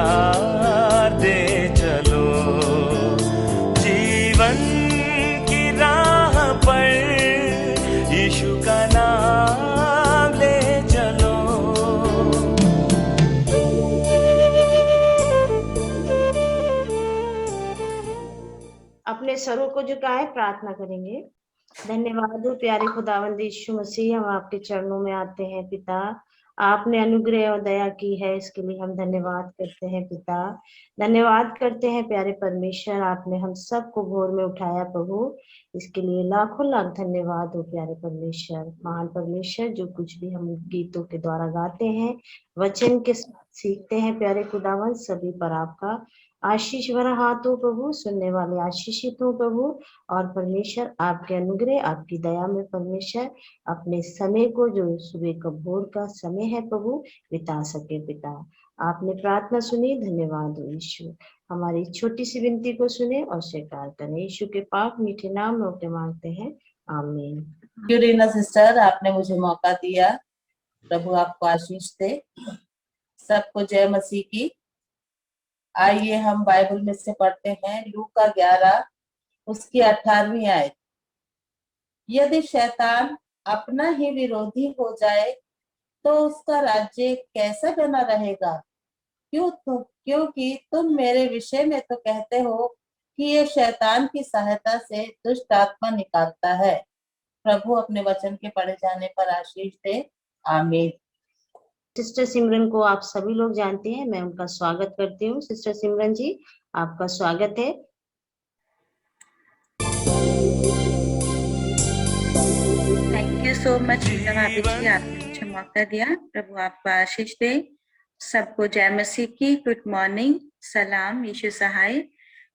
प्यार दे चलो, जीवन की राह पर यीशु का नाम ले चलो। अपने सरों को झुकाए प्रार्थना करेंगे। धन्यवाद हो प्यारे खुदावंद यीशु मसीह, हम आपके चरणों में आते हैं पिता। आपने अनुग्रह और दया की है, इसके लिए हम धन्यवाद करते हैं पिता। धन्यवाद करते हैं प्यारे परमेश्वर, आपने हम सबको भोर में उठाया प्रभु, इसके लिए लाखों लाख धन्यवाद हो प्यारे परमेश्वर। महान परमेश्वर, जो कुछ भी हम गीतों के द्वारा गाते हैं, वचन के साथ सीखते हैं प्यारे खुदावंद, सभी पर आपका आशीष भरा हाथ हो प्रभु। सुनने वाले आशीषित हो प्रभु, और परमेश्वर आपके अनुग्रह आपकी दया में परमेश्वर अपने समय को, जो सुबह का भोर का समय है प्रभु, बिता सके पिता। आपने प्रार्थना सुनी, धन्यवाद हो यीशु। हमारी छोटी सी विनती को सुने और स्वीकार करें, यीशु के पाक मीठे नाम में होके मांगते हैं, आमीन। रीना सिस्टर, आपने मुझे मौका दिया, प्रभु आपको आशीष दे। सबको जय मसीह की। आइए हम बाइबल में से पढ़ते हैं लूका 11 उसकी 18वीं आयत। यदि शैतान अपना ही विरोधी हो जाए तो उसका राज्य कैसा बना रहेगा? क्योंकि तुम मेरे विषय में तो कहते हो कि ये शैतान की सहायता से दुष्ट आत्मा निकालता है। प्रभु अपने वचन के पढ़े जाने पर आशीष दे, आमीन। सिस्टर सिमरन को आप सभी लोग जानते हैं, मैं उनका स्वागत करती हूँ। सिस्टर सिमरन जी, आपका स्वागत है। थैंक यू सो मच भाभी जी, आपने मुझे मौका दिया। प्रभु आपको आशीष दे। सबको जय मसीह की गुड मॉर्निंग, सलाम, यीशु सहाय।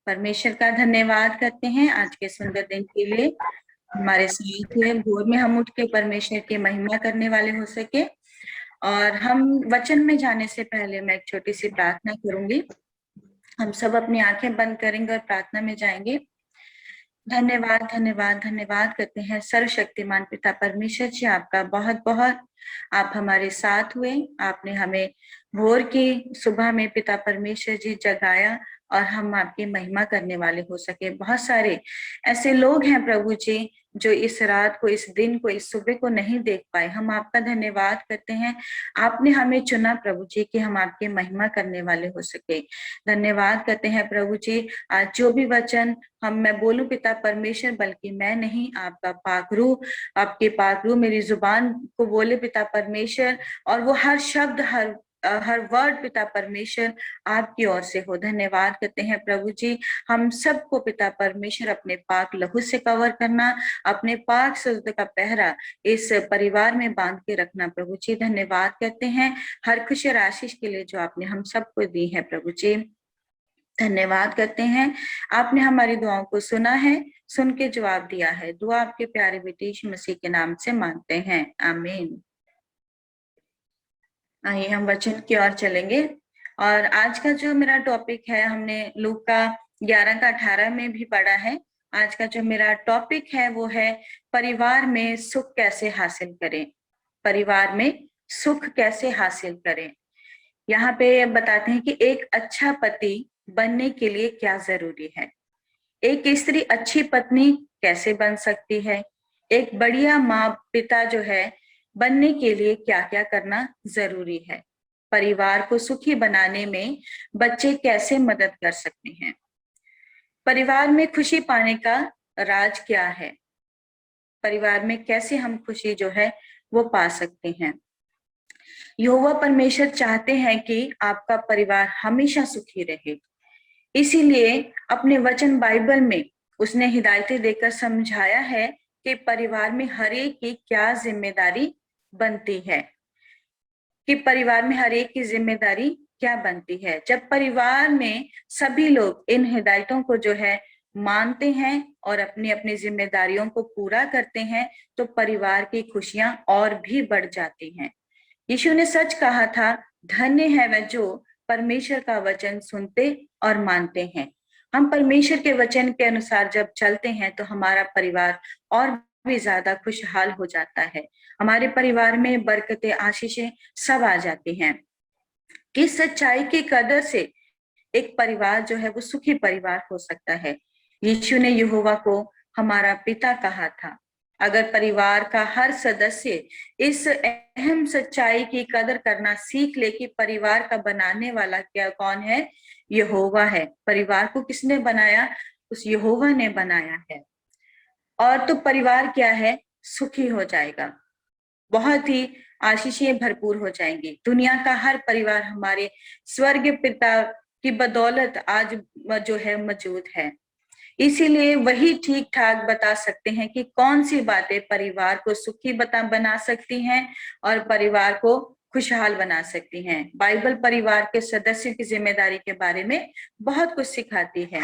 परमेश्वर का धन्यवाद करते हैं आज के सुंदर दिन के लिए। हमारे साथ हुए भोर में हम उठ के परमेश्वर की महिमा करने वाले हो सके। और हम वचन में जाने से पहले मैं एक छोटी सी प्रार्थना करूंगी। हम सब अपनी आंखें बंद करेंगे और प्रार्थना में जाएंगे। धन्यवाद धन्यवाद धन्यवाद करते हैं सर्वशक्तिमान पिता परमेश्वर जी, आपका बहुत बहुत। आप हमारे साथ हुए, आपने हमें भोर की सुबह में पिता परमेश्वर जी जगाया और हम आपकी महिमा करने वाले हो सके। बहुत सारे ऐसे लोग हैं प्रभु जी जो इस रात को, इस दिन को, इस सुबह को नहीं देख पाए। हम आपका धन्यवाद करते हैं, आपने हमें चुना प्रभु जी कि हम आपकी महिमा करने वाले हो सके। धन्यवाद करते हैं प्रभु जी, आज जो भी वचन मैं बोलूं पिता परमेश्वर, बल्कि मैं नहीं, आपका पाकरू, आपके पाकरू मेरी जुबान को बोले पिता परमेश्वर, और वो हर शब्द, हर वर्ड पिता परमेश्वर आपकी ओर से हो। धन्यवाद करते हैं प्रभु जी, हम सबको पिता परमेश्वर अपने पाक लहू से कवर करना, अपने पाक सजद का पहरा इस परिवार में बांध के रखना प्रभु जी। धन्यवाद करते हैं हर खुशी और आशीष के लिए जो आपने हम सबको दी है प्रभु जी। धन्यवाद करते हैं, आपने हमारी दुआओं को सुना है, सुन के जवाब दिया है। दुआ आपके प्यारे बेटे यीशु मसीह के नाम से मांगते हैं, आमीन। आइए हम वचन की ओर चलेंगे। और आज का जो मेरा टॉपिक है, हमने लूका 11 का 18 में भी पढ़ा है। आज का जो मेरा टॉपिक है वो है परिवार में सुख कैसे हासिल करें। परिवार में सुख कैसे हासिल करें। यहाँ पे बताते हैं कि एक अच्छा पति बनने के लिए क्या जरूरी है, एक स्त्री अच्छी पत्नी कैसे बन सकती है, एक बढ़िया माँ पिता जो है बनने के लिए क्या क्या करना जरूरी है, परिवार को सुखी बनाने में बच्चे कैसे मदद कर सकते हैं, परिवार में खुशी पाने का राज क्या है, परिवार में कैसे हम खुशी जो है वो पा सकते हैं। यहोवा परमेश्वर चाहते हैं कि आपका परिवार हमेशा सुखी रहे, इसीलिए अपने वचन बाइबल में उसने हिदायतें देकर समझाया है कि परिवार में हर एक की क्या जिम्मेदारी बनती है, कि परिवार में हर एक की जिम्मेदारी क्या बनती है। जब परिवार में सभी लोग इन हिदायतों को जो है मानते हैं और अपनी अपनी जिम्मेदारियों को पूरा करते हैं तो परिवार की खुशियां और भी बढ़ जाती हैं। यीशु ने सच कहा था, धन्य है वह जो परमेश्वर का वचन सुनते और मानते हैं। हम परमेश्वर के वचन के अनुसार जब चलते हैं तो हमारा परिवार और भी ज्यादा खुशहाल हो जाता है, हमारे परिवार में बरकतें, आशीषें सब आ जाती हैं। इस सच्चाई की कदर से एक परिवार जो है वो सुखी परिवार हो सकता है। यीशु ने यहोवा को हमारा पिता कहा था। अगर परिवार का हर सदस्य इस अहम सच्चाई की कदर करना सीख ले कि परिवार का बनाने वाला क्या कौन है, यहोवा है। परिवार को किसने बनाया? उस यहोवा ने बनाया है। और तो परिवार क्या है? सुखी हो जाएगा, बहुत ही आशीषें भरपूर हो जाएंगी। दुनिया का हर परिवार हमारे स्वर्गीय पिता की बदौलत आज जो है मौजूद है। इसीलिए वही ठीक ठाक बता सकते हैं कि कौन सी बातें परिवार को सुखी बना सकती हैं और परिवार को खुशहाल बना सकती हैं। बाइबल परिवार के सदस्यों की जिम्मेदारी के बारे में बहुत कुछ सिखाती है।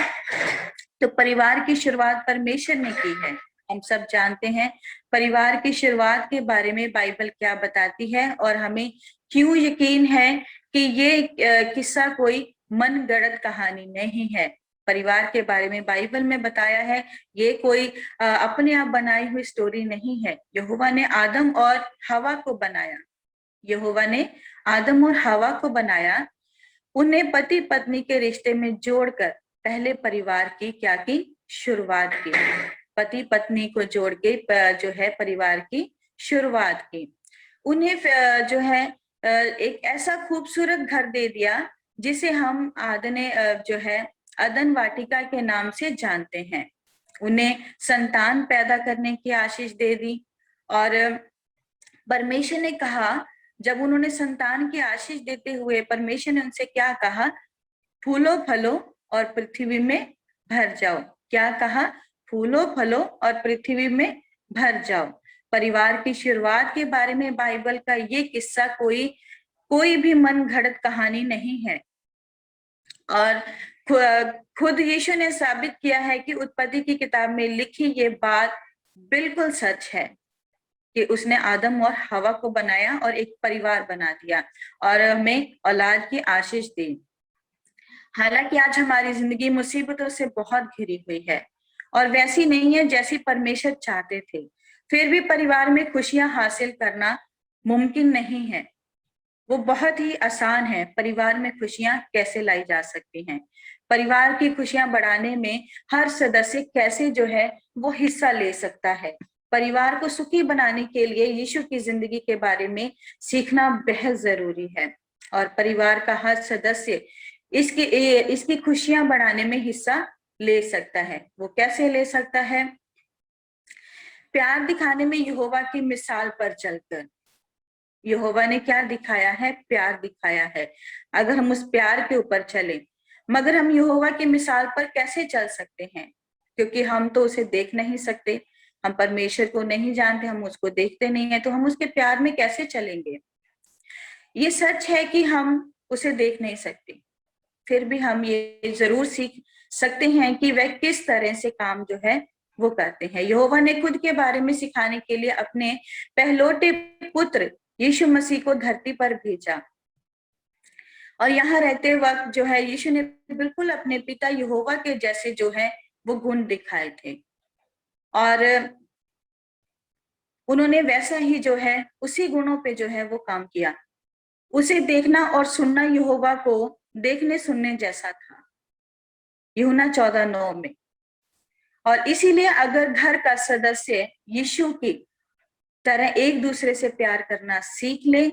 तो परिवार की शुरुआत परमेश्वर ने की है। हम सब जानते हैं परिवार की शुरुआत के बारे में बाइबल क्या बताती है और हमें क्यों यकीन है कि ये किस्सा कोई मनगढ़ंत कहानी नहीं है। परिवार के बारे में बाइबल में बताया है, ये कोई अपने आप बनाई हुई स्टोरी नहीं है। यहोवा ने आदम और हवा को बनाया। यहोवा ने आदम और हवा को बनाया, उन्हें पति पत्नी के रिश्ते में जोड़कर पहले परिवार की क्या की? शुरुआत की। पति पत्नी को जोड़ के जो है परिवार की शुरुआत की। उन्हें जो है एक ऐसा खूबसूरत घर दे दिया जिसे हम जो है अदन वाटिका के नाम से जानते हैं। उन्हें संतान पैदा करने की आशीष दे दी और परमेश्वर ने कहा, जब उन्होंने संतान की आशीष देते हुए परमेश्वर ने उनसे क्या कहा? फूलो फलो और पृथ्वी में भर जाओ। क्या कहा? फूलो फलो और पृथ्वी में भर जाओ। परिवार की शुरुआत के बारे में बाइबल का ये किस्सा कोई भी मनगढ़ंत कहानी नहीं है। और खुद यीशु ने साबित किया है कि उत्पत्ति की किताब में लिखी ये बात बिल्कुल सच है कि उसने आदम और हवा को बनाया और एक परिवार बना दिया और हमें औलाद की आशीष दी। हालांकि आज हमारी जिंदगी मुसीबतों से बहुत घिरी हुई है और वैसी नहीं है जैसी परमेश्वर चाहते थे। फिर भी परिवार में खुशियां हासिल करना मुमकिन नहीं है। वो बहुत ही आसान है। परिवार में खुशियां कैसे लाई जा सकती हैं? परिवार की खुशियां बढ़ाने में हर सदस्य कैसे जो है वो हिस्सा ले सकता है। परिवार को सुखी बनाने के लिए यीशु की जिंदगी के बारे में सीखना बेहद जरूरी है और परिवार का हर सदस्य इसकी खुशियां बढ़ाने में हिस्सा ले सकता है। वो कैसे ले सकता है? प्यार दिखाने में यहोवा की मिसाल पर चलकर। यहोवा ने क्या दिखाया है? प्यार दिखाया है। अगर हम उस प्यार के ऊपर चलें, मगर हम यहोवा की मिसाल पर कैसे चल सकते हैं? क्योंकि हम तो उसे देख नहीं सकते, हम परमेश्वर को नहीं जानते, हम उसको देखते नहीं है, तो हम उसके प्यार में कैसे चलेंगे? ये सच है कि हम उसे देख नहीं सकते, फिर भी हम ये जरूर सीख सकते हैं कि वह किस तरह से काम जो है वो करते हैं। यहोवा ने खुद के बारे में सिखाने के लिए अपने पहलौठे पुत्र यीशु मसीह को धरती पर भेजा और यहाँ रहते वक्त जो है यीशु ने बिल्कुल अपने पिता यहोवा के जैसे जो है वो गुण दिखाए थे और उन्होंने वैसा ही जो है उसी गुणों पे जो है वो काम किया। उसे देखना और सुनना यहोवा को देखने सुनने जैसा था, यूहन्ना 14:9 में। और इसीलिए अगर घर का सदस्य यीशु की तरह एक दूसरे से प्यार करना सीख ले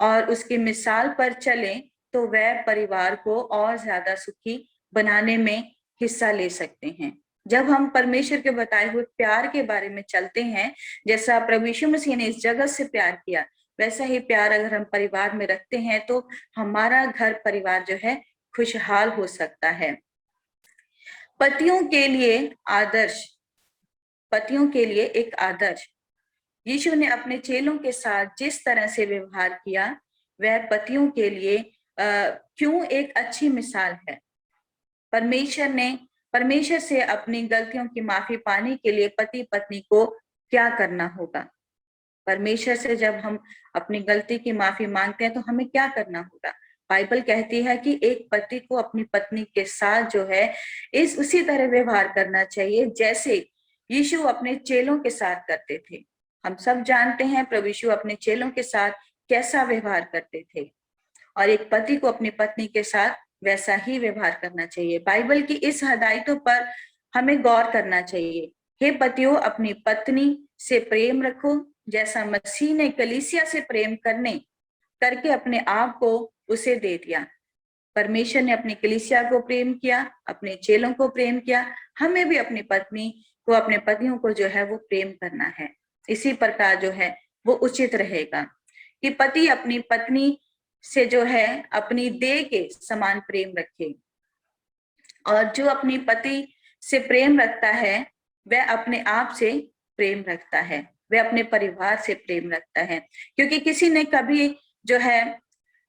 और उसकी मिसाल पर चले तो वह परिवार को और ज्यादा सुखी बनाने में हिस्सा ले सकते हैं। जब हम परमेश्वर के बताए हुए प्यार के बारे में चलते हैं, जैसा प्रभु यीशु मसीह ने इस जगत से प्यार किया, वैसा ही प्यार अगर हम परिवार में रखते हैं तो हमारा घर परिवार जो है खुशहाल हो सकता है। पतियों के लिए आदर्श, पतियों के लिए एक आदर्श। यीशु ने अपने चेलों के साथ जिस तरह से व्यवहार किया वह पतियों के लिए क्यों एक अच्छी मिसाल है। परमेश्वर से अपनी गलतियों की माफी पाने के लिए पति पत्नी को क्या करना होगा? परमेश्वर से जब हम अपनी गलती की माफी मांगते हैं तो हमें क्या करना होगा? बाइबल कहती है कि एक पति को अपनी पत्नी के साथ जो है उसी तरह व्यवहार करना चाहिए जैसे यीशु अपने चेलों के साथ करते थे। हम सब जानते हैं प्रभु यीशु अपने चेलों के साथ कैसा व्यवहार करते थे और एक पति को अपनी पत्नी के साथ वैसा ही व्यवहार करना चाहिए। बाइबल की इस हदायतों पर हमें गौर करना चाहिए। हे पतियों, अपनी पत्नी से प्रेम रखो जैसा मसीह ने कलीसिया से प्रेम करके अपने आप को उसे दे दिया। परमेश्वर ने अपनी कलीसिया को प्रेम किया, अपने चेलों को प्रेम किया। हमें भी अपनी पत्नी को, अपने पतियों को जो है वो प्रेम करना है। इसी प्रकार जो है वो उचित रहेगा कि पति अपनी पत्नी से जो है अपनी देह के समान प्रेम रखे। और जो अपनी पति से प्रेम रखता है वह अपने आप से प्रेम रखता है, वह अपने परिवार से प्रेम रखता है। क्योंकि किसी ने कभी जो है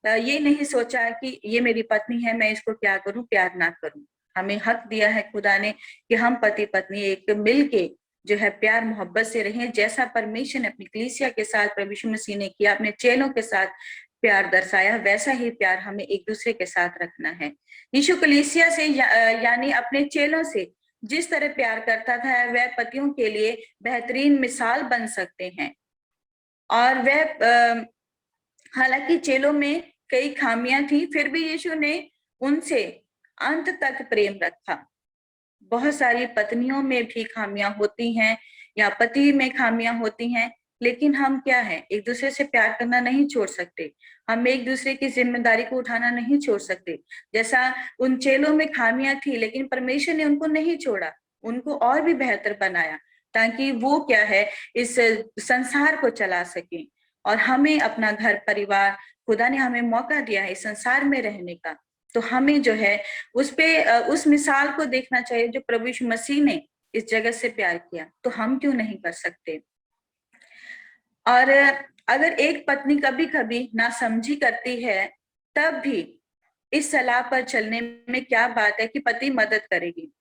ये नहीं सोचा कि ये मेरी पत्नी है, मैं इसको क्या करूं, प्यार ना करूं। हमें हक दिया है खुदा ने कि हम पति पत्नी एक मिल के जो है प्यार मोहब्बत से रहें। जैसा परमेश्वर ने अपनी कलीसिया के साथ प्रभु यीशु मसीह ने किया, अपने चेलों के साथ प्यार दर्शाया, वैसा ही प्यार हमें एक दूसरे के साथ रखना है। यीशु कलीसिया से यानी अपने चेलों से जिस तरह प्यार करता था वह पतियों के लिए बेहतरीन मिसाल बन सकते हैं। और वह हालांकि चेलों में कई खामियां थी, फिर भी यीशु ने उनसे अंत तक प्रेम रखा। बहुत सारी पत्नियों में भी खामियां होती हैं या पति में खामियां होती हैं, लेकिन हम क्या है, एक दूसरे से प्यार करना नहीं छोड़ सकते। हम एक दूसरे की जिम्मेदारी को उठाना नहीं छोड़ सकते। जैसा उन चेलों में खामियां थी, लेकिन परमेश्वर ने उनको नहीं छोड़ा, उनको और भी बेहतर बनाया ताकि वो क्या है इस संसार को चला सके। और हमें अपना घर परिवार, खुदा ने हमें मौका दिया है इस संसार में रहने का, तो हमें जो है उस मिसाल को देखना चाहिए जो प्रभु यीशु मसीह ने इस जगत से प्यार किया, तो हम क्यों नहीं कर सकते। और अगर एक पत्नी कभी कभी नासमझी करती है, तब भी इस सलाह पर चलने में क्या बात है कि पति मदद करेगी।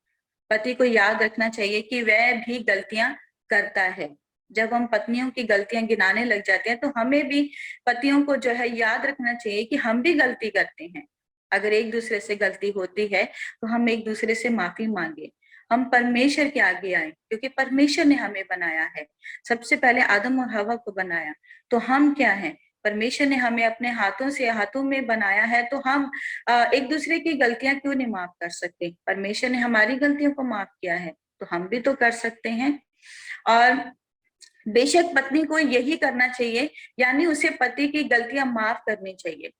पति को याद रखना चाहिए कि वह भी गलतियां करता है। जब हम पत्नियों की गलतियां गिनाने लग जाते हैं, तो हमें भी पतियों को जो है याद रखना चाहिए कि हम भी गलती करते हैं। अगर एक दूसरे से गलती होती है तो हम एक दूसरे से माफी मांगे, हम परमेश्वर के आगे आए, क्योंकि परमेश्वर ने हमें बनाया है। सबसे पहले आदम और हवा को बनाया, तो हम क्या हैं, परमेश्वर ने हमें अपने हाथों में बनाया है, तो हम एक दूसरे की गलतियां क्यों नहीं माफ कर सकते। परमेश्वर ने हमारी गलतियों को माफ किया है, तो हम भी तो कर सकते हैं। और बेशक पत्नी को यही करना चाहिए, यानी उसे पति की गलतियां माफ करनी चाहिए।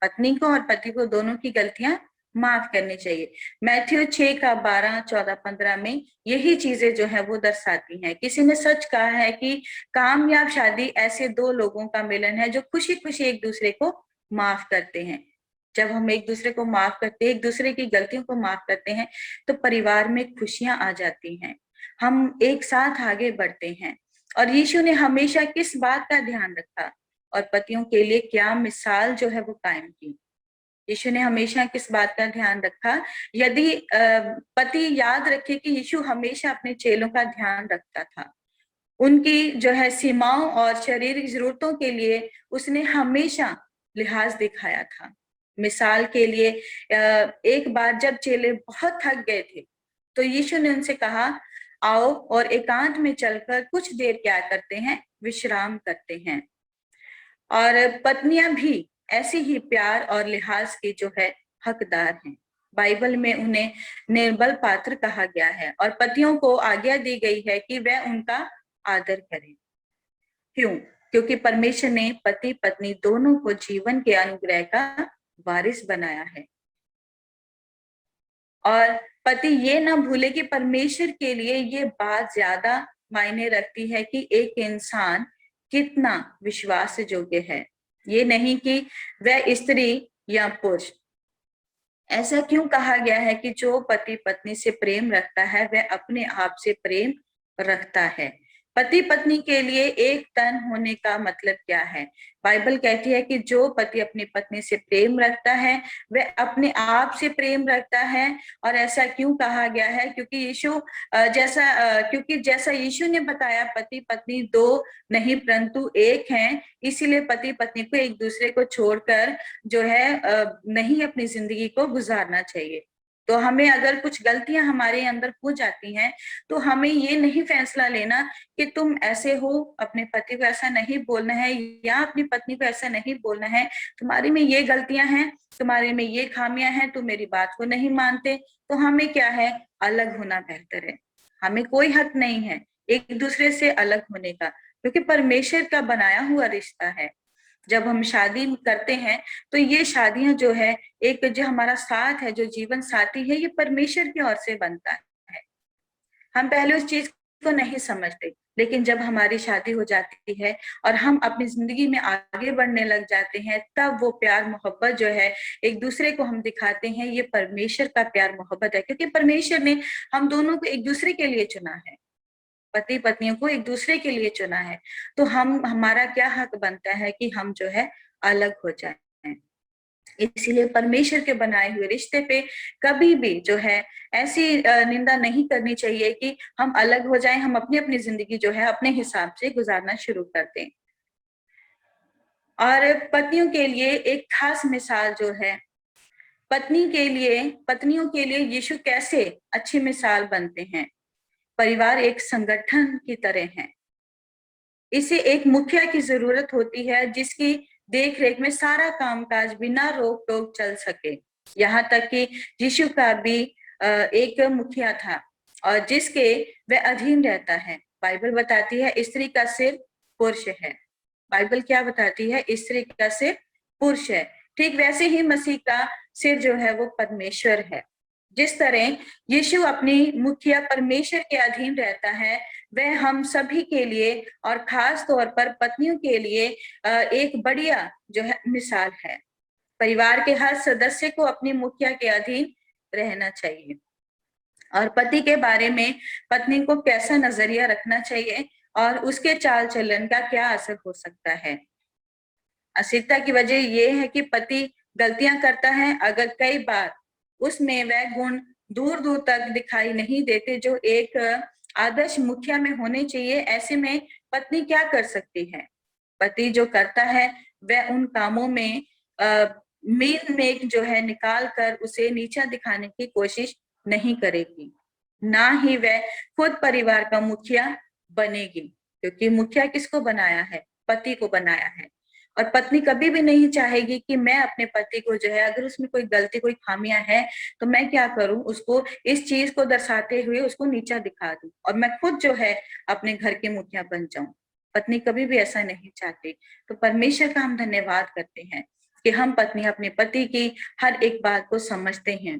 पत्नी को और पति को दोनों की गलतियां माफ करनी चाहिए। मैथ्यू 6 का 12, 14, 15 में यही चीजें जो है वो दर्शाती हैं। किसी ने सच कहा है कि कामयाब शादी ऐसे दो लोगों का मिलन है जो खुशी खुशी एक दूसरे को माफ करते हैं। जब हम एक दूसरे को माफ करते हैं, एक दूसरे की गलतियों को माफ करते हैं, तो परिवार में खुशियां आ जाती हैं, हम एक साथ आगे बढ़ते हैं। और यीशु ने हमेशा किस बात का ध्यान रखा और पतियों के लिए क्या मिसाल जो है वो कायम की। यीशु ने हमेशा किस बात का ध्यान रखा। यदि पति याद रखे कि यीशु हमेशा अपने चेलों का ध्यान रखता था, उनकी जो है सीमाओं और शारीरिक जरूरतों के लिए उसने हमेशा लिहाज दिखाया था। मिसाल के लिए एक बार जब चेले बहुत थक गए थे, तो यीशु ने उनसे कहा, आओ और एकांत में चलकर कुछ देर क्या करते हैं, विश्राम करते हैं। और पत्नियां भी ऐसे ही प्यार और लिहाज की जो है हकदार हैं। बाइबल में उन्हें निर्बल पात्र कहा गया है और पतियों को आज्ञा दी गई है कि वह उनका आदर करें। क्यों? क्योंकि परमेश्वर ने पति पत्नी दोनों को जीवन के अनुग्रह का वारिस बनाया है। और पति ये ना भूले कि परमेश्वर के लिए ये बात ज्यादा मायने रखती है कि एक इंसान कितना विश्वास योग्य है, ये नहीं कि वह स्त्री या पुरुष। ऐसा क्यों कहा गया है कि जो पति पत्नी से प्रेम रखता है वह अपने आप से प्रेम रखता है। पति पत्नी के लिए एक तन होने का मतलब क्या है? बाइबल कहती है कि जो पति अपनी पत्नी से प्रेम रखता है वह अपने आप से प्रेम रखता है। और ऐसा क्यों कहा गया है? क्योंकि जैसा यीशु ने बताया, पति पत्नी दो नहीं परंतु एक हैं, इसीलिए पति पत्नी को एक दूसरे को छोड़कर जो है नहीं अपनी जिंदगी को गुजारना चाहिए। तो हमें अगर कुछ गलतियां हमारे अंदर हो जाती हैं तो हमें ये नहीं फैसला लेना कि तुम ऐसे हो, अपने पति को ऐसा नहीं बोलना है या अपनी पत्नी को ऐसा नहीं बोलना है, तुम्हारी में ये गलतियां हैं, तुम्हारे में ये खामियां हैं, तुम मेरी बात को नहीं मानते। तो हमें क्या है, अलग होना बेहतर है। हमें कोई हक नहीं है एक दूसरे से अलग होने का, क्योंकि परमेश्वर का बनाया हुआ रिश्ता है। जब हम शादी करते हैं तो ये शादियां जो है, एक जो हमारा साथ है, जो जीवन साथी है, ये परमेश्वर की ओर से बनता है। हम पहले उस चीज को नहीं समझते, लेकिन जब हमारी शादी हो जाती है और हम अपनी जिंदगी में आगे बढ़ने लग जाते हैं, तब वो प्यार मोहब्बत जो है एक दूसरे को हम दिखाते हैं, ये परमेश्वर का प्यार मोहब्बत है। क्योंकि परमेश्वर ने हम दोनों को एक दूसरे के लिए चुना है, पति पत्नियों को एक दूसरे के लिए चुना है। तो हमारा क्या हक बनता है कि हम जो है अलग हो जाएं। इसीलिए परमेश्वर के बनाए हुए रिश्ते पे कभी भी जो है ऐसी निंदा नहीं करनी चाहिए कि हम अलग हो जाएं, हम अपनी अपनी जिंदगी जो है अपने हिसाब से गुजारना शुरू कर दें। और पत्नियों के लिए एक खास मिसाल जो है, पत्नियों के लिए यीशु कैसे अच्छी मिसाल बनते हैं। परिवार एक संगठन की तरह है। इसे एक मुखिया की जरूरत होती है, जिसकी देख रेख में सारा कामकाज बिना रोक टोक चल सके। यहाँ तक कि यीशु का भी एक मुखिया था और जिसके वह अधीन रहता है। बाइबल बताती है स्त्री का सिर पुरुष है। बाइबल क्या बताती है, स्त्री का सिर पुरुष है। ठीक वैसे ही मसीह का सिर जो है वो परमेश्वर है। जिस तरह यीशु अपनी मुखिया परमेश्वर के अधीन रहता है, वह हम सभी के लिए और खास तौर पर पत्नियों के लिए एक बढ़िया जो है मिसाल है। परिवार के हर सदस्य को अपनी मुखिया के अधीन रहना चाहिए और पति के बारे में पत्नी को कैसा नजरिया रखना चाहिए और उसके चाल चलन का क्या असर हो सकता है। अस्थिरता की वजह यह है कि पति गलतियां करता है, अगर कई बार उसमें वह गुण दूर दूर तक दिखाई नहीं देते जो एक आदर्श मुखिया में होने चाहिए। ऐसे में पत्नी क्या कर सकती है? पति जो करता है वह उन कामों में मेन मेक जो है निकाल कर उसे नीचा दिखाने की कोशिश नहीं करेगी, ना ही वह खुद परिवार का मुखिया बनेगी। क्योंकि मुखिया किसको बनाया है? पति को बनाया है। और पत्नी कभी भी नहीं चाहेगी कि मैं अपने पति को जो है, अगर उसमें कोई गलती कोई खामियां है तो मैं क्या करूं, उसको इस चीज को दर्शाते हुए उसको नीचा दिखा दूं और मैं खुद जो है अपने घर के मुखिया बन जाऊं। पत्नी कभी भी ऐसा नहीं चाहती। तो परमेश्वर का हम धन्यवाद करते हैं कि हम पत्नी अपने पति की हर एक बात को समझते हैं।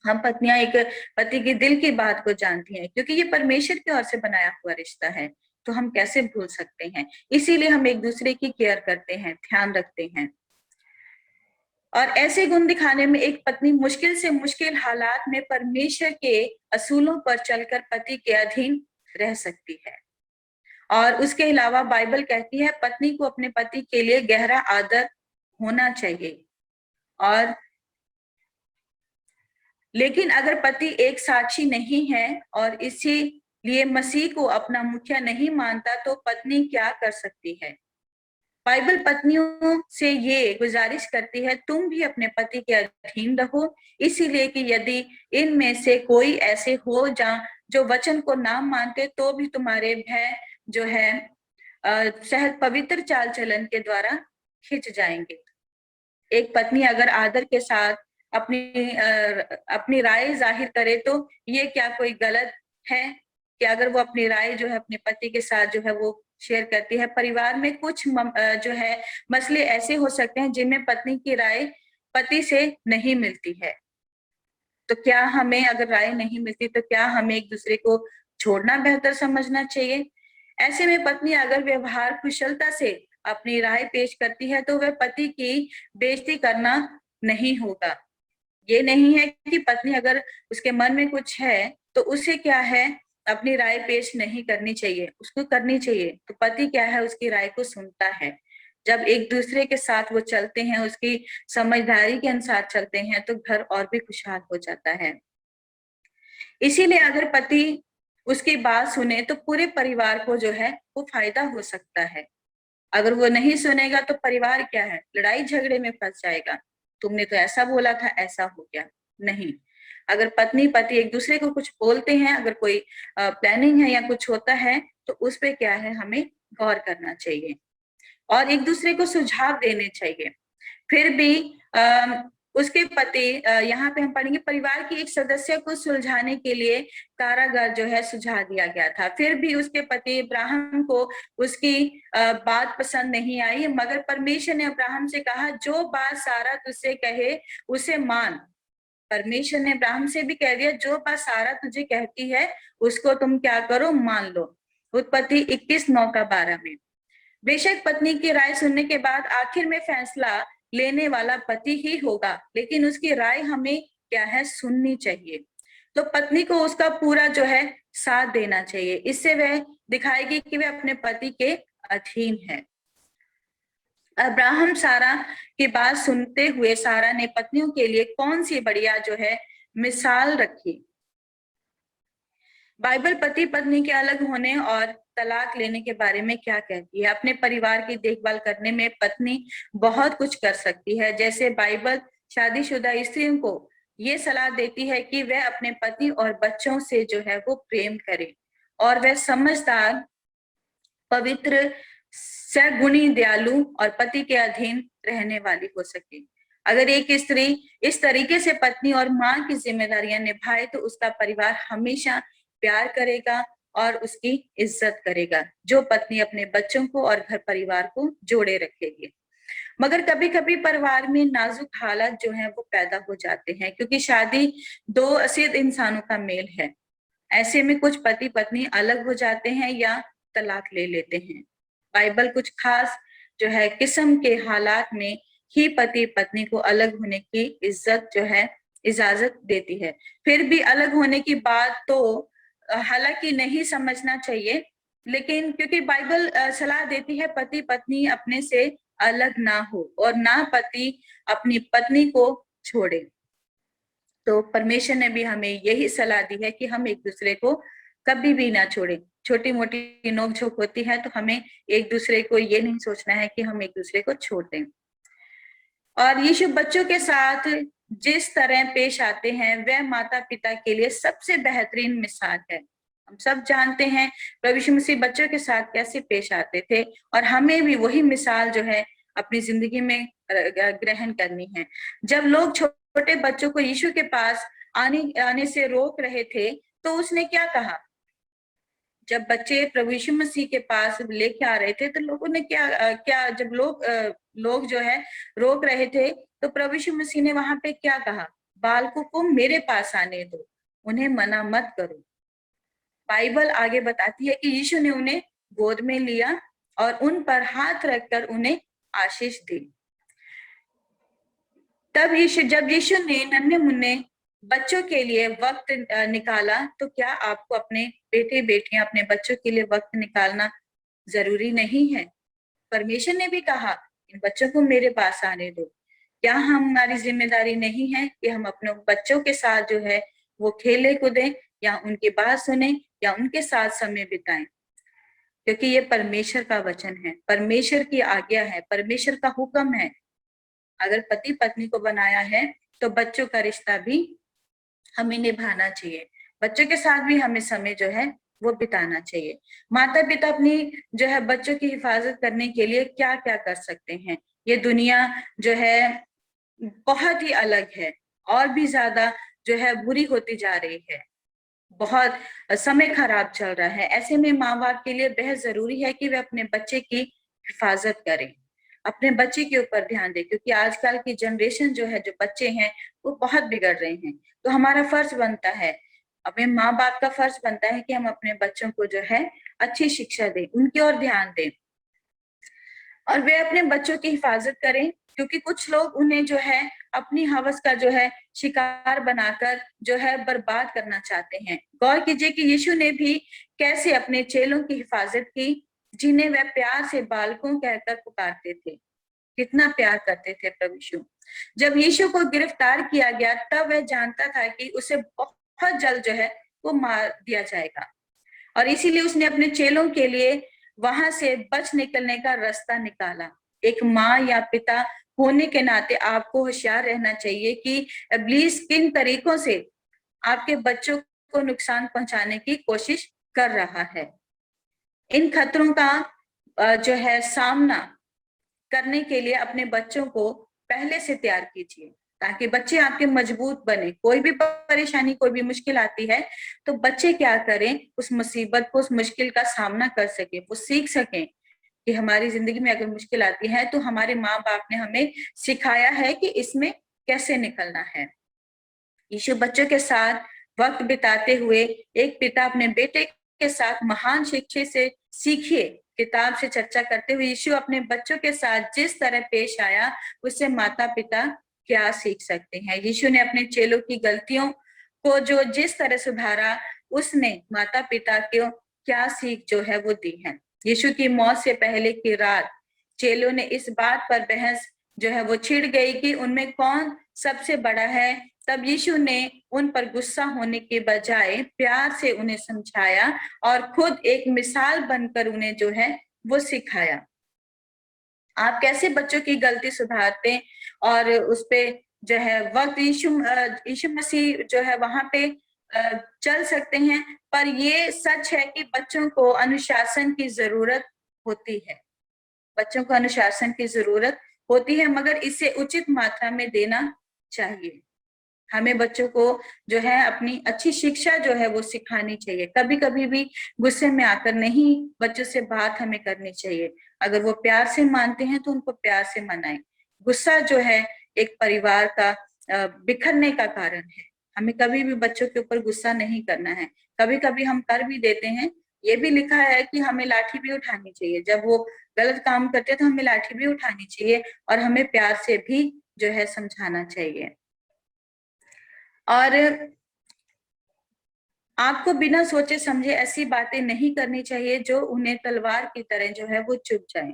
हम पत्नियां एक पति के दिल की बात को जानती हैं, क्योंकि ये परमेश्वर की ओर से बनाया हुआ रिश्ता है। तो हम कैसे भूल सकते हैं? इसीलिए हम एक दूसरे की केयर करते हैं, ध्यान रखते हैं। और ऐसे गुण दिखाने में एक पत्नी मुश्किल से मुश्किल हालात में परमेश्वर के असूलों पर चलकर पति के अधीन रह सकती है। और उसके अलावा बाइबल कहती है पत्नी को अपने पति के लिए गहरा आदर होना चाहिए। और लेकिन अगर पति एक साक्षी नहीं है और इसीलिए मसीह को अपना मुखिया नहीं मानता, तो पत्नी क्या कर सकती है? बाइबल पत्नियों से ये गुजारिश करती है, तुम भी अपने पति के अधीन रहो, इसीलिए कि यदि इनमें से कोई ऐसे हो जो वचन को ना मानते, तो भी तुम्हारे भय जो है सहज पवित्र चाल चलन के द्वारा खिंच जाएंगे। एक पत्नी अगर आदर के साथ अपनी राय जाहिर करे, तो ये क्या कोई गलत है कि अगर वो अपनी राय जो है अपने पति के साथ जो है वो शेयर करती है? परिवार में कुछ जो है मसले ऐसे हो सकते हैं जिनमें पत्नी की राय पति से नहीं मिलती है। तो क्या हमें, अगर राय नहीं मिलती, तो क्या हमें एक दूसरे को छोड़ना बेहतर समझना चाहिए? ऐसे में पत्नी अगर व्यवहार कुशलता से अपनी राय पेश करती है, तो वह पति की बेइज्जती करना नहीं होगा। ये नहीं है कि पत्नी अगर उसके मन में कुछ है तो उसे क्या है अपनी राय पेश नहीं करनी चाहिए, उसको करनी चाहिए। तो पति क्या है उसकी राय को सुनता है। जब एक दूसरे के साथ वो चलते हैं, उसकी समझदारी के अनुसार चलते हैं, तो घर और भी खुशहाल हो जाता है। इसीलिए अगर पति उसकी बात सुने तो पूरे परिवार को जो है वो फायदा हो सकता है। अगर वो नहीं सुनेगा तो परिवार क्या है, लड़ाई झगड़े में फंस जाएगा। तुमने तो ऐसा बोला था, ऐसा हो गया। नहीं, अगर पत्नी पति एक दूसरे को कुछ बोलते हैं, अगर कोई प्लानिंग है या कुछ होता है, तो उस पे क्या है, हमें गौर करना चाहिए और एक दूसरे को सुझाव देने चाहिए। फिर भी उसके पति, यहाँ पे हम पढ़ेंगे, परिवार की एक सदस्य को सुलझाने के लिए कारागार जो है सुझा दिया गया था। फिर भी उसके पति अब्राहम को उसकी बात पसंद नहीं आई, मगर परमेश्वर ने अब्राहम से कहा, जो बात सारा तुझसे कहे उसे मान। परमेश्वर ने अब्राहम से भी कह दिया, जो बात सारा तुझे कहती है उसको तुम क्या करो, मान लो। उत्पत्ति 21:9-12 में। बेशक पत्नी की राय सुनने के बाद आखिर में फैसला लेने वाला पति ही होगा, लेकिन उसकी राय हमें क्या है, सुननी चाहिए। तो पत्नी को उसका पूरा जो है साथ देना चाहिए, इससे वह दिखाएगी कि वह अपने पति के अधीन है। अब्राहम सारा की बात सुनते हुए सारा ने पत्नियों के लिए कौन सी बढ़िया जो है मिसाल रखी। बाइबल पति पत्नी के अलग होने और तलाक लेने के बारे में क्या कहती है। अपने परिवार की देखभाल करने में पत्नी बहुत कुछ कर सकती है। जैसे बाइबल शादीशुदा स्त्रियों को ये सलाह देती है कि वह अपने पति और बच्चों से जो है वो प्रेम करे और वह समझदार, पवित्र, सगुणी, दयालु और पति के अधीन रहने वाली हो सके। अगर एक स्त्री इस तरीके से पत्नी और माँ की जिम्मेदारियां निभाए तो उसका परिवार हमेशा प्यार करेगा और उसकी इज्जत करेगा, जो पत्नी अपने बच्चों को और घर परिवार को जोड़े रखेगी। मगर कभी कभी परिवार में नाजुक हालात जो है वो पैदा हो जाते हैं, क्योंकि शादी दो असीध इंसानों का मेल है। ऐसे में कुछ पति पत्नी अलग हो जाते हैं या तलाक ले लेते हैं। बाइबल कुछ खास जो है किस्म के हालात में ही पति पत्नी को अलग होने की इजाजत देती है। फिर भी अलग होने की बात तो हालांकि नहीं समझना चाहिए, लेकिन क्योंकि बाइबल सलाह देती है पति पत्नी अपने से अलग ना हो और ना पति अपनी पत्नी को छोड़े। तो परमेश्वर ने भी हमें यही सलाह दी है कि हम एक दूसरे को कभी भी ना छोड़े। छोटी मोटी नोकझोंक होती है तो हमें एक दूसरे को ये नहीं सोचना है कि हम एक दूसरे को छोड़ दें। और यीशु बच्चों के साथ जिस तरह पेश आते हैं वह माता पिता के लिए सबसे बेहतरीन मिसाल है। हम सब जानते हैं प्रभु यीशु मसीह बच्चों के साथ कैसे पेश आते थे और हमें भी वही मिसाल जो है अपनी जिंदगी में ग्रहण करनी है। जब लोग छोटे बच्चों को यीशु के पास आने से रोक रहे थे तो उसने क्या कहा। जब बच्चे प्रभु यीशु मसीह के पास लेके आ रहे थे तो लोगों ने क्या जब लोग जो है रोक रहे थे तो प्रभु यीशु मसीह ने वहां पे क्या कहा, बालकों को मेरे पास आने दो, उन्हें मना मत करो। बाइबल आगे बताती है कि यीशु ने उन्हें गोद में लिया और उन पर हाथ रखकर उन्हें आशीष दी। तब जब यीशु ने नन्हे मुन्ने बच्चों के लिए वक्त निकाला तो क्या आपको अपने बेटे बेटियां अपने बच्चों के लिए वक्त निकालना जरूरी नहीं है। परमेश्वर ने भी कहा इन बच्चों को मेरे पास आने दो। क्या हमारी जिम्मेदारी नहीं है कि हम अपने बच्चों के साथ जो है वो खेले कूदें या उनकी बात सुने या उनके साथ समय बिताएं, क्योंकि ये परमेश्वर का वचन है, परमेश्वर की आज्ञा है, परमेश्वर का हुक्म है। अगर पति पत्नी को बनाया है तो बच्चों का रिश्ता भी हमें निभाना चाहिए, बच्चों के साथ भी हमें समय जो है वो बिताना चाहिए। माता पिता अपनी जो है बच्चों की हिफाजत करने के लिए क्या क्या कर सकते हैं। ये दुनिया जो है बहुत ही अलग है और भी ज्यादा जो है बुरी होती जा रही है, बहुत समय खराब चल रहा है। ऐसे में माँ बाप के लिए बेहद जरूरी है कि वे अपने बच्चे की हिफाजत करें, अपने बच्चे के ऊपर ध्यान दें, क्योंकि आजकल की जनरेशन जो है, जो बच्चे हैं वो बहुत बिगड़ रहे हैं। तो हमारा फर्ज बनता है, अपने माँ बाप का फर्ज बनता है कि हम अपने बच्चों को जो है अच्छी शिक्षा दें, उनकी ओर ध्यान दें और वे अपने बच्चों की हिफाजत करें, क्योंकि कुछ लोग उन्हें जो है अपनी हवस का जो है शिकार बनाकर जो है बर्बाद करना चाहते हैं। गौर कीजिए कि यीशु ने भी कैसे अपने चेलों की हिफाजत की, जिन्हें वह प्यार से बालकों कहकर पुकारते थे। कितना प्यार करते थे प्रभु यीशु। जब यीशु को गिरफ्तार किया गया तब वह जानता था कि उसे बहुत जल्द जो है वो मार दिया जाएगा और इसीलिए उसने अपने चेलों के लिए वहां से बच निकलने का रास्ता निकाला। एक माँ या पिता होने के नाते आपको होशियार रहना चाहिए कि इब्लीस किन तरीकों से आपके बच्चों को नुकसान पहुंचाने की कोशिश कर रहा है। इन खतरों का जो है सामना करने के लिए अपने बच्चों को पहले से तैयार कीजिए, ताकि बच्चे आपके मजबूत बने। कोई भी परेशानी, कोई भी मुश्किल आती है तो बच्चे क्या करें, उस मुसीबत को, उस मुश्किल का सामना कर सके, वो सीख सकें कि हमारी जिंदगी में अगर मुश्किल आती है तो हमारे माँ बाप ने हमें सिखाया है कि इसमें कैसे निकलना है। यीशु बच्चों के साथ वक्त बिताते हुए एक पिता अपने बेटे के साथ महान शिक्षा से सीखिए किताब से चर्चा करते हुए यीशु अपने बच्चों के साथ जिस तरह पेश आया उससे माता पिता क्या सीख सकते हैं। यीशु ने अपने चेलों की गलतियों को जो जिस तरह सुधारा, उसने माता पिता को क्या सीख जो है वो दी है। यीशु की मौत से पहले की रात चेलों ने इस बात पर बहस जो है वो छिड़ गई कि उनमें कौन सबसे बड़ा है। तब यीशु ने उन पर गुस्सा होने के बजाय प्यार से उन्हें समझाया और खुद एक मिसाल बनकर उन्हें जो है वो सिखाया। आप कैसे बच्चों की गलती सुधारते और उस पे जो है वक्त यीशु मसीह जो है वहां पे चल सकते हैं। पर ये सच है कि बच्चों को अनुशासन की जरूरत होती है, बच्चों को अनुशासन की जरूरत होती है, मगर इसे उचित मात्रा में देना चाहिए। हमें बच्चों को जो है अपनी अच्छी शिक्षा जो है वो सिखानी चाहिए। कभी कभी भी गुस्से में आकर नहीं बच्चों से बात हमें करनी चाहिए। अगर वो प्यार से मानते हैं तो उनको प्यार से मनाएं। गुस्सा जो है एक परिवार का बिखरने का कारण है। हमें कभी भी बच्चों के ऊपर गुस्सा नहीं करना है। कभी कभी हम कर भी देते हैं। ये भी लिखा है कि हमें लाठी भी उठानी चाहिए। जब वो गलत काम करते हैं तो हमें लाठी भी उठानी चाहिए और हमें प्यार से भी जो है समझाना चाहिए। और आपको बिना सोचे समझे ऐसी बातें नहीं करनी चाहिए जो उन्हें तलवार की तरह जो है वो चुभ जाए।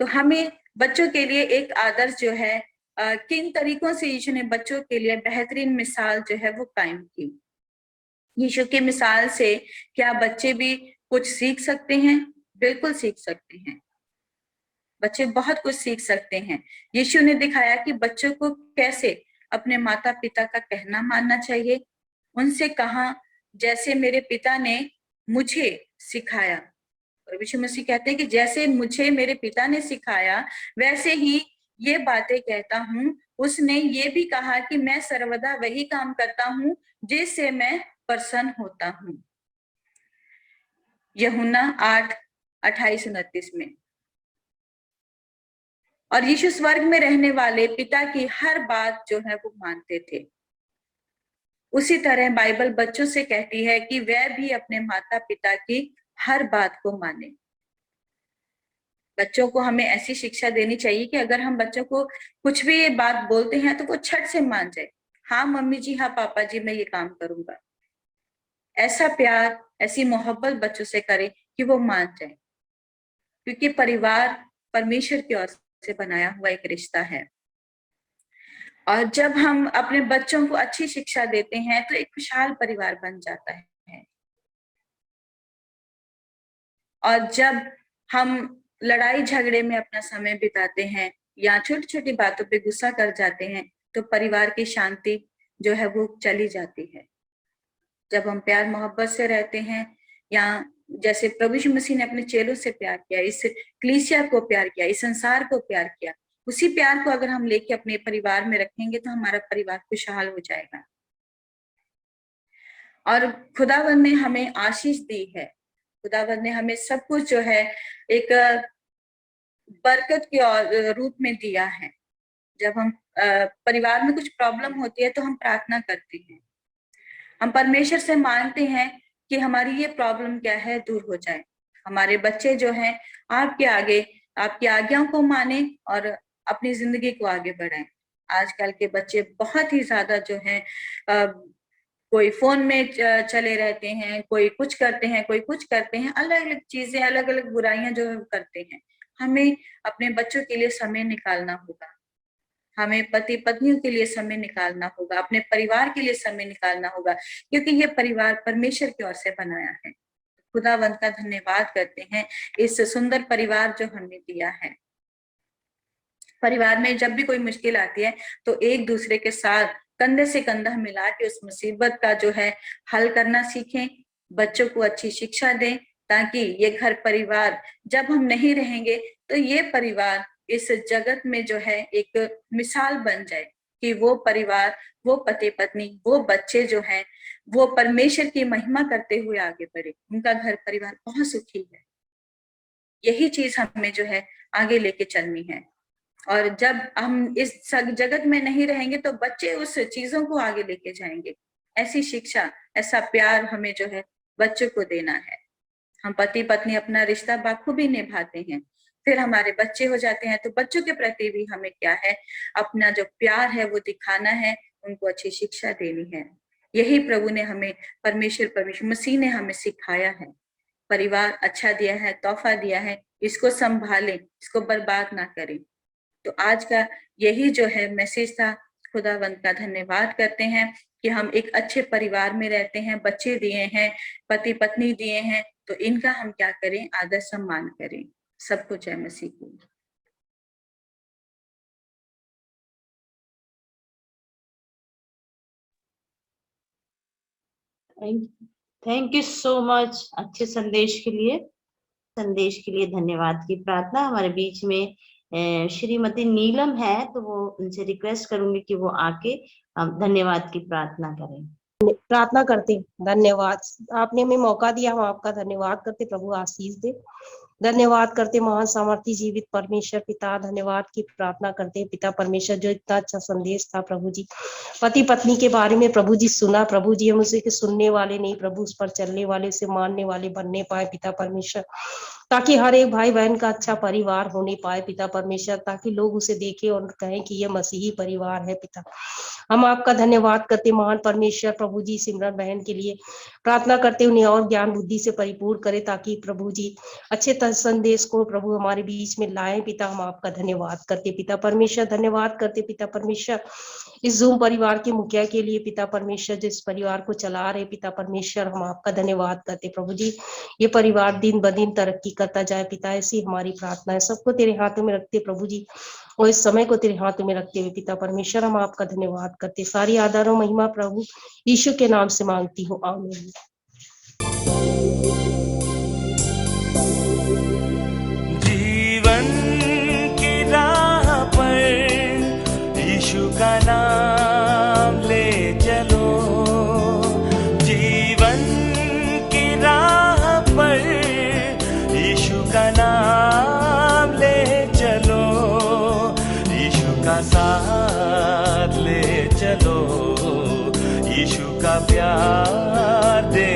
तो हमें बच्चों के लिए एक आदर्श जो है किन तरीकों से यीशु ने बच्चों के लिए बेहतरीन मिसाल जो है वो कायम की। यीशु की मिसाल से क्या बच्चे भी कुछ सीख सकते हैं? बिल्कुल सीख सकते हैं। बच्चे बहुत कुछ सीख सकते हैं। यीशु ने दिखाया कि बच्चों को कैसे अपने माता पिता का कहना मानना चाहिए। उनसे कहा, जैसे मेरे पिता ने मुझे सिखाया। और यीशु मसीह कहते हैं कि जैसे मुझे मेरे पिता ने सिखाया वैसे ही ये बातें कहता हूँ। उसने ये भी कहा कि मैं सर्वदा वही काम करता हूँ जिससे मैं प्रसन्न होता हूँ। यूहन्ना 8:28-29 में। और यीशु स्वर्ग में रहने वाले पिता की हर बात जो है वो मानते थे। उसी तरह बाइबल बच्चों से कहती है कि वह भी अपने माता पिता की हर बात को माने। बच्चों को हमें ऐसी शिक्षा देनी चाहिए कि अगर हम बच्चों को कुछ भी बात बोलते हैं तो वो छट से मान जाए। हाँ मम्मी जी, हाँ पापा जी, मैं ये काम करूंगा। ऐसा प्यार, ऐसी मोहब्बत बच्चों से करें कि वो मान जाए, क्योंकि परिवार परमेश्वर की ओर से बनाया हुआ एक रिश्ता है। और जब हम अपने बच्चों को अच्छी शिक्षा देते हैं तो एक खुशहाल परिवार बन जाता है। और जब हम लड़ाई झगड़े में अपना समय बिताते हैं या छोटी छोटी बातों पे गुस्सा कर जाते हैं तो परिवार की शांति जो है वो चली जाती है। जब हम प्यार मोहब्बत से रहते हैं, या जैसे प्रभु यीशु मसीह ने अपने चेलों से प्यार किया, इस कलीसिया को प्यार किया, इस संसार को प्यार किया, उसी प्यार को अगर हम लेके अपने परिवार में रखेंगे तो हमारा परिवार खुशहाल हो जाएगा। और खुदावंद ने हमें आशीष दी है। खुदावंद ने हमें सब कुछ जो है एक बरकत के रूप में दिया है। जब हम परिवार में कुछ प्रॉब्लम होती है तो हम प्रार्थना करते हैं, हम परमेश्वर से मांगते हैं कि हमारी ये प्रॉब्लम क्या है दूर हो जाए। हमारे बच्चे जो हैं आपके आगे आपकी आज्ञाओं को माने और अपनी जिंदगी को आगे बढ़ाएं। आजकल के बच्चे बहुत ही ज्यादा जो हैं कोई फोन में चले रहते हैं, कोई कुछ करते हैं, कोई कुछ करते हैं, अलग अलग चीजें, अलग अलग बुराइयां जो है करते हैं। हमें अपने बच्चों के लिए समय निकालना होगा, हमें पति पत्नियों के लिए समय निकालना होगा, अपने परिवार के लिए समय निकालना होगा, क्योंकि ये परिवार परमेश्वर की ओर से बनाया है। खुदावंत का धन्यवाद करते हैं इस सुंदर परिवार जो हमने दिया है। परिवार में जब भी कोई मुश्किल आती है तो एक दूसरे के साथ कंधे से कंधा मिला के उस मुसीबत का जो है हल करना सीखें, बच्चों को अच्छी शिक्षा दें, ताकि ये घर परिवार जब हम नहीं रहेंगे तो ये परिवार इस जगत में जो है एक मिसाल बन जाए कि वो परिवार, वो पति पत्नी, वो बच्चे जो हैं वो परमेश्वर की महिमा करते हुए आगे बढ़े, उनका घर परिवार बहुत सुखी है। यही चीज हमें जो है आगे लेके चलनी है। और जब हम इस जगत में नहीं रहेंगे तो बच्चे उस चीजों को आगे लेके जाएंगे। ऐसी शिक्षा, ऐसा प्यार हमें जो है बच्चों को देना है। हम पति पत्नी अपना रिश्ता बाखूबी निभाते हैं, फिर हमारे बच्चे हो जाते हैं तो बच्चों के प्रति भी हमें क्या है, अपना जो प्यार है वो दिखाना है, उनको अच्छी शिक्षा देनी है। यही प्रभु ने हमें, परमेश्वर मसीह ने हमें सिखाया है। परिवार अच्छा दिया है, तोहफा दिया है, इसको संभालें, इसको बर्बाद ना करें। तो आज का यही जो है मैसेज था। खुदावंत का धन्यवाद करते हैं कि हम एक अच्छे परिवार में रहते हैं, बच्चे दिए हैं, पति पत्नी दिए हैं, तो इनका हम क्या करें, आदर सम्मान करें। सबको जय मसीह की। थैंक यू सो मच अच्छे संदेश के लिए धन्यवाद की प्रार्थना। हमारे बीच में श्रीमती नीलम है, तो वो उनसे रिक्वेस्ट करूंगी कि वो आके धन्यवाद की प्रार्थना करें। प्रार्थना करते। धन्यवाद, आपने हमें मौका दिया, हम आपका धन्यवाद करते। प्रभु आशीष दे। धन्यवाद करते महान सामर्थी जीवित परमेश्वर पिता, धन्यवाद की प्रार्थना करते पिता परमेश्वर, जो इतना अच्छा संदेश था प्रभु जी, पति पत्नी के बारे में प्रभु जी सुना। प्रभु जी हम उसे के सुनने वाले नहीं, प्रभु उस पर चलने वाले, उसे मानने वाले बनने पाए पिता परमेश्वर, ताकि हर एक भाई बहन का अच्छा परिवार होने पाए पिता परमेश्वर, ताकि लोग उसे देखें और कहें कि यह मसीही परिवार है पिता। हम आपका धन्यवाद करते महान परमेश्वर। प्रभु जी सिमरन बहन के लिए प्रार्थना करते, उन्हें और ज्ञान बुद्धि से परिपूर्ण करे, ताकि प्रभु जी अच्छे संदेश को प्रभु हमारे बीच में लाए पिता। हम आपका धन्यवाद करते पिता परमेश्वर, धन्यवाद करते पिता परमेश्वर इस जूम परिवार के मुखिया के लिए पिता परमेश्वर, जो इस परिवार को चला रहे पिता परमेश्वर, हम आपका धन्यवाद करते प्रभु जी। ये परिवार दिन ब दिन तरक्की करता जाए पिता, ऐसी हमारी प्रार्थना है। सबको तेरे हाथों में रखते प्रभु जी, और इस समय को तेरे हाथों में रखते हुए पिता परमेश्वर हम आपका धन्यवाद करते। सारी आदर और महिमा प्रभु यीशु के नाम से मांगती हूँ, आमीन। जीवन की राह पर यीशु का नाम ले चलो, जीवन की राह पर यीशु का नाम ले चलो, यीशु का साथ ले चलो, यीशु का प्यार दे